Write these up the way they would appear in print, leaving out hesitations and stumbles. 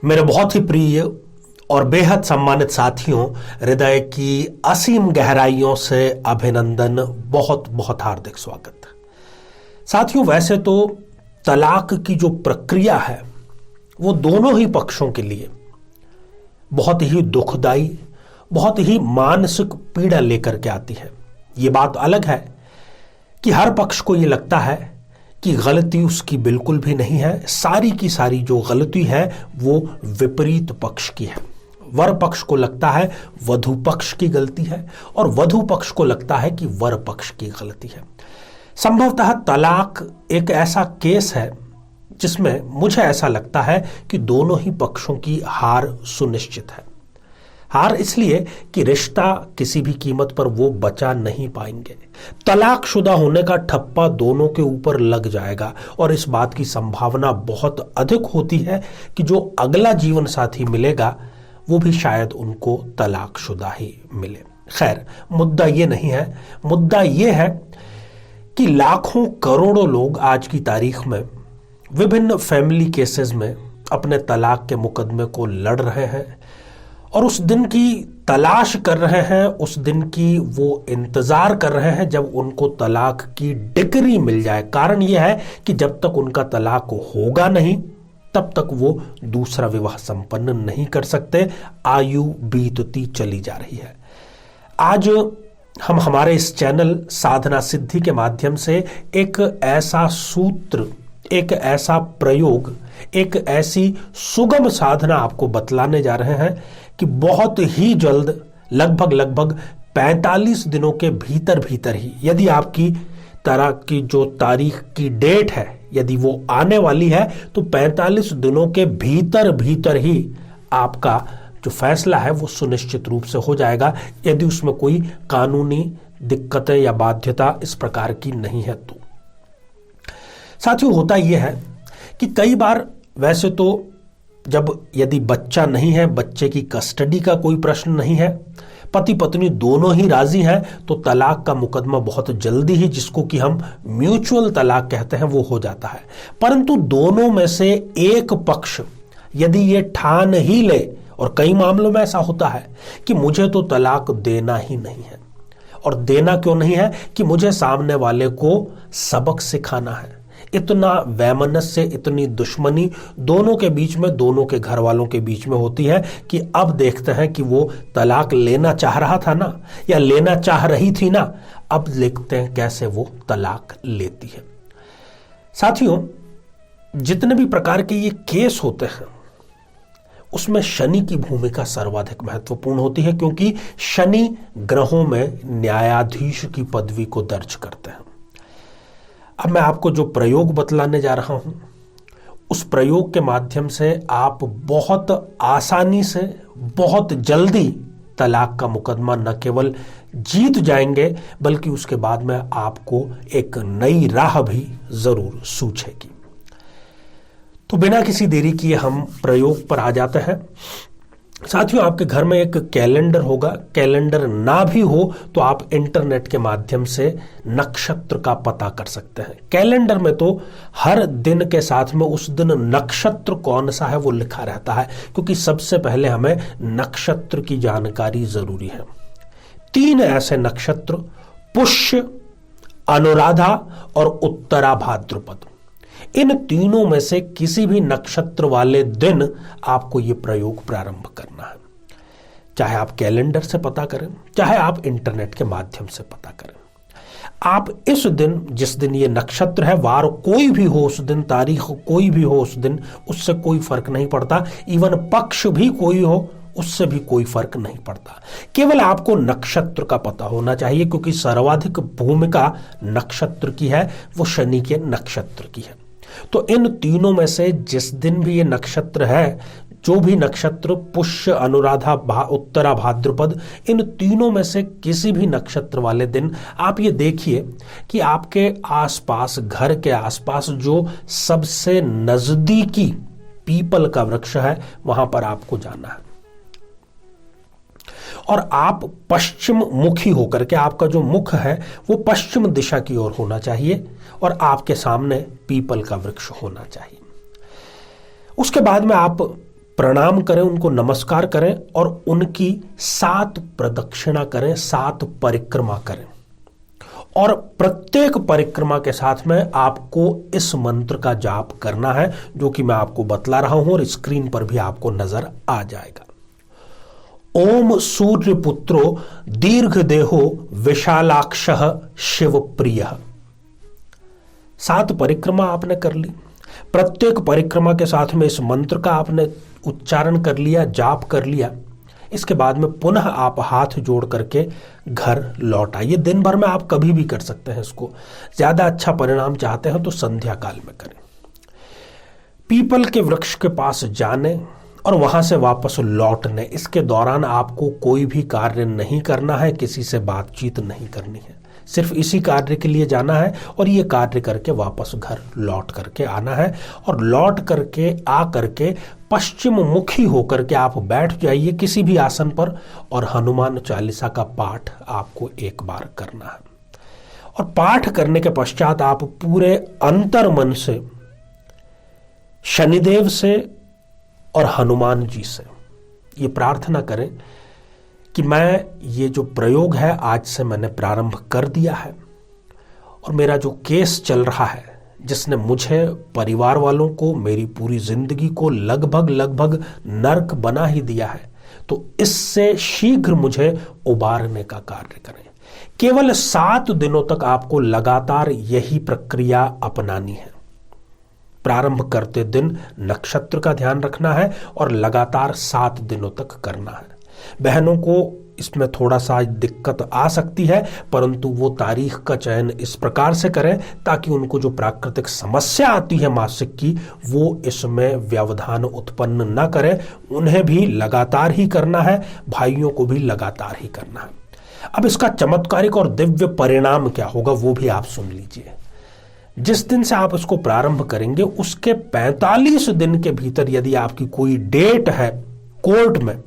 मेरे बहुत ही प्रिय और बेहद सम्मानित साथियों, हृदय की असीम गहराइयों से अभिनंदन, बहुत बहुत हार्दिक स्वागत। साथियों, वैसे तो तलाक की जो प्रक्रिया है वो दोनों ही पक्षों के लिए बहुत ही दुखदाई, बहुत ही मानसिक पीड़ा लेकर के आती है। ये बात अलग है कि हर पक्ष को ये लगता है कि गलती उसकी बिल्कुल भी नहीं है, सारी की सारी जो गलती है वो विपरीत पक्ष की है। वर पक्ष को लगता है वधू पक्ष की गलती है और वधू पक्ष को लगता है कि वर पक्ष की गलती है। संभवतः तलाक एक ऐसा केस है जिसमें मुझे ऐसा लगता है कि दोनों ही पक्षों की हार सुनिश्चित है। हार इसलिए कि रिश्ता किसी भी कीमत पर वो बचा नहीं पाएंगे। तलाकशुदा होने का ठप्पा दोनों के ऊपर लग जाएगा और इस बात की संभावना बहुत अधिक होती है कि जो अगला जीवन साथी मिलेगा वो भी शायद उनको तलाकशुदा ही मिले। खैर, मुद्दा ये नहीं है। मुद्दा ये है कि लाखों करोड़ों लोग आज की तारीख में विभिन्न फैमिली केसेस में अपने तलाक के मुकदमे को लड़ रहे हैं और उस दिन की तलाश कर रहे हैं, उस दिन की वो इंतजार कर रहे हैं जब उनको तलाक की डिग्री मिल जाए। कारण यह है कि जब तक उनका तलाक होगा नहीं तब तक वो दूसरा विवाह संपन्न नहीं कर सकते। आयु बीतती चली जा रही है। आज हम हमारे इस चैनल साधना सिद्धि के माध्यम से एक ऐसा सूत्र, एक ऐसा प्रयोग, एक ऐसी सुगम साधना आपको बतलाने जा रहे हैं कि बहुत ही जल्द, लगभग 45 दिनों के भीतर भीतर ही, यदि आपकी तरह की जो तारीख की डेट है यदि वो आने वाली है तो 45 दिनों के भीतर भीतर ही आपका जो फैसला है वो सुनिश्चित रूप से हो जाएगा, यदि उसमें कोई कानूनी दिक्कतें या बाध्यता इस प्रकार की नहीं है तो। साथियों, होता यह है कि कई बार वैसे तो यदि बच्चा नहीं है, बच्चे की कस्टडी का कोई प्रश्न नहीं है, पति पत्नी दोनों ही राजी हैं, तो तलाक का मुकदमा बहुत जल्दी ही, जिसको कि हम म्यूचुअल तलाक कहते हैं, वो हो जाता है। परंतु दोनों में से एक पक्ष यदि ये ठान ही ले, और कई मामलों में ऐसा होता है कि मुझे तो तलाक देना ही नहीं है, और देना क्यों नहीं है कि मुझे सामने वाले को सबक सिखाना है। इतना वैमनस्य, इतनी दुश्मनी दोनों के बीच में, दोनों के घर वालों के बीच में होती है कि अब देखते हैं कि वो तलाक लेना चाह रहा था ना, या लेना चाह रही थी ना, अब देखते हैं कैसे वो तलाक लेती है। साथियों, जितने भी प्रकार के ये केस होते हैं उसमें शनि की भूमिका सर्वाधिक महत्वपूर्ण होती है, क्योंकि शनि ग्रहों में न्यायाधीश की पदवी को दर्ज करते हैं। अब मैं आपको जो प्रयोग बतलाने जा रहा हूं, उस प्रयोग के माध्यम से आप बहुत आसानी से, बहुत जल्दी तलाक का मुकदमा न केवल जीत जाएंगे बल्कि उसके बाद में आपको एक नई राह भी जरूर सूझेगी। तो बिना किसी देरी किए हम प्रयोग पर आ जाते हैं। साथियों, आपके घर में एक कैलेंडर होगा। कैलेंडर ना भी हो तो आप इंटरनेट के माध्यम से नक्षत्र का पता कर सकते हैं। कैलेंडर में तो हर दिन के साथ में उस दिन नक्षत्र कौन सा है वो लिखा रहता है, क्योंकि सबसे पहले हमें नक्षत्र की जानकारी जरूरी है। 3 ऐसे नक्षत्र, पुष्य, अनुराधा और उत्तरा भाद्रपद, इन तीनों में से किसी भी नक्षत्र वाले दिन आपको यह प्रयोग प्रारंभ करना है। चाहे आप कैलेंडर से पता करें, चाहे आप इंटरनेट के माध्यम से पता करें। आप इस दिन, जिस दिन ये नक्षत्र है, वार कोई भी हो उस दिन, तारीख कोई भी हो उस दिन, उससे कोई फर्क नहीं पड़ता। इवन पक्ष भी कोई हो उससे भी कोई फर्क नहीं पड़ता। केवल आपको नक्षत्र का पता होना चाहिए, क्योंकि सर्वाधिक भूमिका नक्षत्र की है, वो शनि के नक्षत्र की है। तो इन तीनों में से जिस दिन भी ये नक्षत्र है, जो भी नक्षत्र पुष्य, अनुराधा, उत्तरा, भाद्रपद, इन तीनों में से किसी भी नक्षत्र वाले दिन आप ये देखिए कि आपके आसपास, घर के आसपास जो सबसे नजदीकी पीपल का वृक्ष है वहां पर आपको जाना है, और आप पश्चिम मुखी होकर के, आपका जो मुख है वो पश्चिम दिशा की ओर होना चाहिए और आपके सामने पीपल का वृक्ष होना चाहिए। उसके बाद में आप प्रणाम करें, उनको नमस्कार करें और उनकी 7 प्रदक्षिणा करें, 7 परिक्रमा करें। और प्रत्येक परिक्रमा के साथ में आपको इस मंत्र का जाप करना है, जो कि मैं आपको बतला रहा हूं और स्क्रीन पर भी आपको नजर आ जाएगा। ओम सूर्य पुत्रो दीर्घ देहो विशालाक्षः शिव प्रिय। 7 परिक्रमा आपने कर ली। प्रत्येक परिक्रमा के साथ में इस मंत्र का आपने उच्चारण कर लिया, जाप कर लिया। इसके बाद में पुनः आप हाथ जोड़ करके घर लौट आइए। दिन भर में आप कभी भी कर सकते हैं इसको। ज्यादा अच्छा परिणाम चाहते हैं तो संध्या काल में करें। पीपल के वृक्ष के पास जाने और वहां से वापस लौटने, इसके दौरान आपको कोई भी कार्य नहीं करना है, किसी से बातचीत नहीं करनी है। सिर्फ इसी कार्य के लिए जाना है और ये कार्य करके वापस घर लौट करके आना है। और लौट करके आ करके पश्चिम मुखी होकर के आप बैठ जाइए किसी भी आसन पर और हनुमान चालीसा का पाठ आपको एक बार करना है। और पाठ करने के पश्चात आप पूरे अंतर मन से शनिदेव से और हनुमान जी से ये प्रार्थना करें कि मैं ये जो प्रयोग है आज से मैंने प्रारंभ कर दिया है और मेरा जो केस चल रहा है, जिसने मुझे, परिवार वालों को, मेरी पूरी जिंदगी को लगभग नर्क बना ही दिया है, तो इससे शीघ्र मुझे उबारने का कार्य करें। केवल 7 दिनों तक आपको लगातार यही प्रक्रिया अपनानी है। प्रारंभ करते दिन नक्षत्र का ध्यान रखना है और लगातार 7 दिनों तक करना है। बहनों को इसमें थोड़ा सा दिक्कत आ सकती है, परंतु वो तारीख का चयन इस प्रकार से करें ताकि उनको जो प्राकृतिक समस्या आती है मासिक की, वो इसमें व्यवधान उत्पन्न न करे। उन्हें भी लगातार ही करना है, भाइयों को भी लगातार ही करना है। अब इसका चमत्कारिक और दिव्य परिणाम क्या होगा वो भी आप सुन लीजिए। जिस दिन से आप इसको प्रारंभ करेंगे उसके 45 दिन के भीतर यदि आपकी कोई डेट है कोर्ट में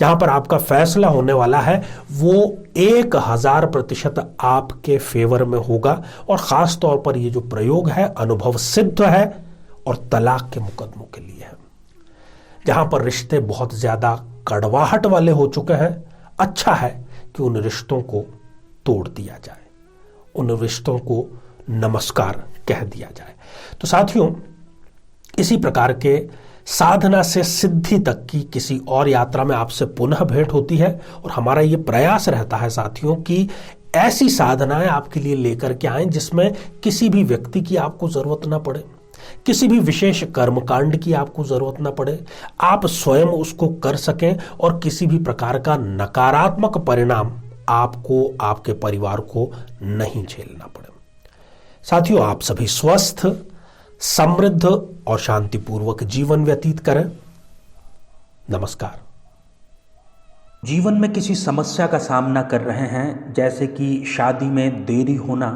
जहां पर आपका फैसला होने वाला है, वो 1000% आपके फेवर में होगा। और खास तौर पर ये जो प्रयोग है अनुभव सिद्ध है और तलाक के मुकदमों के लिए है, जहां पर रिश्ते बहुत ज्यादा कड़वाहट वाले हो चुके हैं। अच्छा है कि उन रिश्तों को तोड़ दिया जाए, उन रिश्तों को नमस्कार कह दिया जाए। तो साथियों, इसी प्रकार के साधना से सिद्धि तक की किसी और यात्रा में आपसे पुनः भेंट होती है और हमारा ये प्रयास रहता है साथियों कि ऐसी साधनाएं आपके लिए लेकर के आएं जिसमें किसी भी व्यक्ति की आपको जरूरत ना पड़े, किसी भी विशेष कर्मकांड की आपको जरूरत ना पड़े, आप स्वयं उसको कर सकें और किसी भी प्रकार का नकारात्मक परिणाम आपको, आपके परिवार को नहीं झेलना पड़े। साथियों, आप सभी स्वस्थ, समृद्ध और शांतिपूर्वक जीवन व्यतीत करें। नमस्कार। जीवन में किसी समस्या का सामना कर रहे हैं, जैसे कि शादी में देरी होना,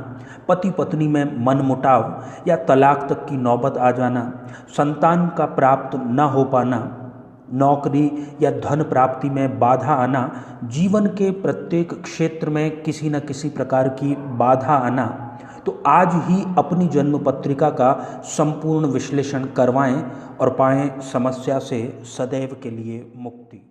पति पत्नी में मनमुटाव या तलाक तक की नौबत आ जाना, संतान का प्राप्त न हो पाना, नौकरी या धन प्राप्ति में बाधा आना, जीवन के प्रत्येक क्षेत्र में किसी न किसी प्रकार की बाधा आना, तो आज ही अपनी जन्म पत्रिका का संपूर्ण विश्लेषण करवाएं और पाएं समस्या से सदैव के लिए मुक्ति।